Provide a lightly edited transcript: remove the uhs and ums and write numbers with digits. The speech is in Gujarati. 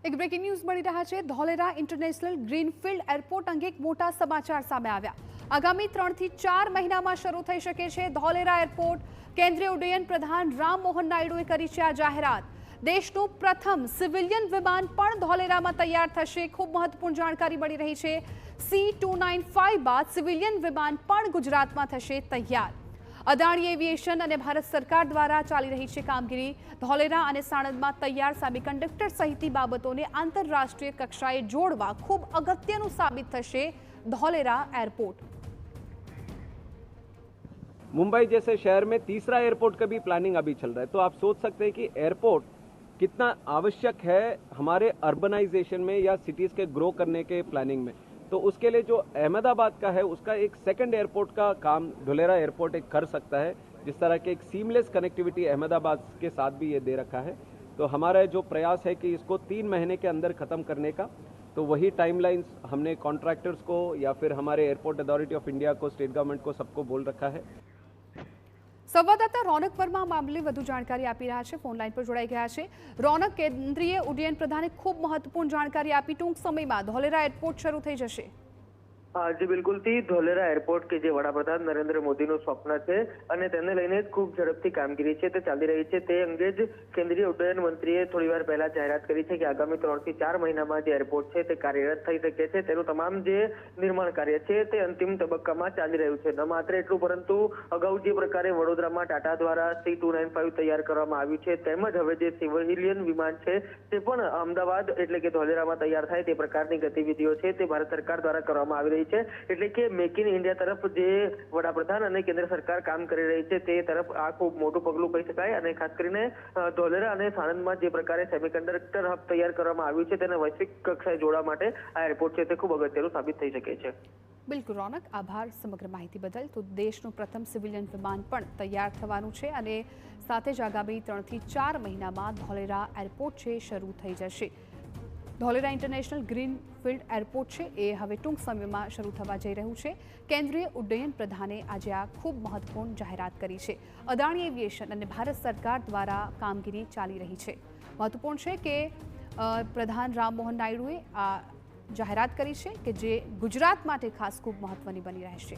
એક બ્રેકિંગ ન્યૂઝ મળી રહ્યા છે। ધોલેરા ઇન્ટરનેશનલ ગ્રીનફિલ્ડ એરપોર્ટ અંગે એક મોટા સમાચાર સામે આવ્યા। આગામી 3 થી 4 મહિનામાં શરૂ થઈ શકે છે ધોલેરા એરપોર્ટ। કેન્દ્રીય ઉડ્ડયન પ્રધાન રામ મોહન નાયડુએ કરી છે આ જાહેરાત। દેશનું પ્રથમ સિવિલિયન વિમાન પણ ધોલેરામાં તૈયાર થશે। ખૂબ મહત્વપૂર્ણ જાણકારી મળી રહી છે। C295 બાદ સિવિલિયન વિમાન પણ ગુજરાતમાં થશે તૈયાર। અદાણી એવિએશન અને ભારત સરકાર દ્વારા ચાલી રહી છે કામગીરી। ધોલેરા અને સાણંદમાં તૈયાર સેમિકન્ડક્ટર સહિતની બાબતોને આંતરરાષ્ટ્રીય કક્ષાએ જોડવા ખૂબ અગત્યનું સાબિત થશે ધોલેરા एयरपोर्ट। मुंबई जैसे शहर में तीसरा एयरपोर्ट का भी प्लानिंग अभी चल रहा है, तो आप सोच सकते हैं कि एयरपोर्ट कितना आवश्यक है हमारे अर्बनाइजेशन में या सिटीज़ के ग्रो करने के प्लानिंग में। तो उसके लिए जो अहमदाबाद का है उसका एक सेकंड एयरपोर्ट का काम धोलेरा एयरपोर्ट एक कर सकता है। जिस तरह के एक सीमलेस कनेक्टिविटी अहमदाबाद के साथ भी ये दे रखा है। तो हमारा जो प्रयास है कि इसको 3 महीने के अंदर ख़त्म करने का, तो वही टाइमलाइंस हमने कॉन्ट्रैक्टर्स को या फिर हमारे एयरपोर्ट अथॉरिटी ऑफ इंडिया को, स्टेट गवर्नमेंट को, सबको बोल रखा है। संवाददाता रौनक वर्मा मामले વધુ જાણકારી આપી રહ્યા છે। ફોન લાઈન પર જોડાઈ ગયા છે રौनक। કેન્દ્રીય ઉડ્ડયન પ્રધાને ખૂબ મહત્વપૂર્ણ જાણકારી આપી। ટૂંક સમયમાં ધોલેરા એરપોર્ટ શરૂ થઈ જશે। जी बिल्कुल थी धोलेरा एरपोर्ट के जे वडाप्रधान नरेंद्र मोदीનું સ્વપ્ન છે અને તેને લઈને ખૂબ ઝડપથી કામગીરી છે તે ચાલી રહી છે। તે અંગે જ કેન્દ્રીય ઉડ્ડયન મંત્રીએ થોડીવાર પહેલા જાહેરાત કરી છે કે આગામી 3 થી 4 મહિનામાં જે એરપોર્ટ છે તે કાર્યરત થઈ શકે છે। તેનું તમામ જે નિર્માણ કાર્ય છે તે અંતિમ તબક્કામાં ચાલી રહ્યું છે। ન માત્ર એટલું પરંતુ અગાઉ જે પ્રકારે વડોદરામાં ટાટા દ્વારા C295 તૈયાર કરવામાં આવ્યું છે તેમજ હવે જે સિવિલિયન વિમાન છે તે પણ અમદાવાદ એટલે કે ધોલેરામાં તૈયાર થાય તે પ્રકારની ગતિવિધિઓ છે તે ભારત સરકાર દ્વારા કરવામાં આવી રહી છે। એટલે કે મેક ઇન ઇન્ડિયા તરફ જે વડાપ્રધાન અને કેન્દ્ર સરકાર કામ કરી રહી છે તે તરફ આ ખૂબ મોટું પગલું કહી શકાય। અને ખાસ કરીને ધોલેરા અને સાણંદમાં જે પ્રકારે સેમિકન્ડક્ટર હબ તૈયાર કરવામાં આવ્યું છે તેને વૈશ્વિક કક્ષાએ જોડવા માટે આ એરપોર્ટ છે તે ખૂબ અગત્યનું સાબિત થઈ શકે છે। બિલકુલ રौनक, આભાર સમગ્ર માહિતી બદલ। તો દેશનું પ્રથમ સિવિલિયન વિમાન પણ તૈયાર થવાનું છે અને સાથે જ આગામી 3 થી 4 મહિનામાં ધોલેરા એરપોર્ટ છે શરૂ થઈ જશે। ધોલેરા ઇન્ટરનેશનલ ગ્રીનફિલ્ડ એરપોર્ટ છે એ હવે ટૂંક સમયમાં શરૂ થવા જઈ રહ્યું છે। કેન્દ્રીય ઉડ્ડયન પ્રધાને આજે આ ખૂબ મહત્વપૂર્ણ જાહેરાત કરી છે। અદાણી એવિએશન અને ભારત સરકાર દ્વારા કામગીરી ચાલી રહી છે। મહત્વપૂર્ણ છે કે પ્રધાન રામ મોહન નાયડુએ આ જાહેરાત કરી છે કે જે ગુજરાત માટે ખાસ ખૂબ મહત્વની બની રહેશે।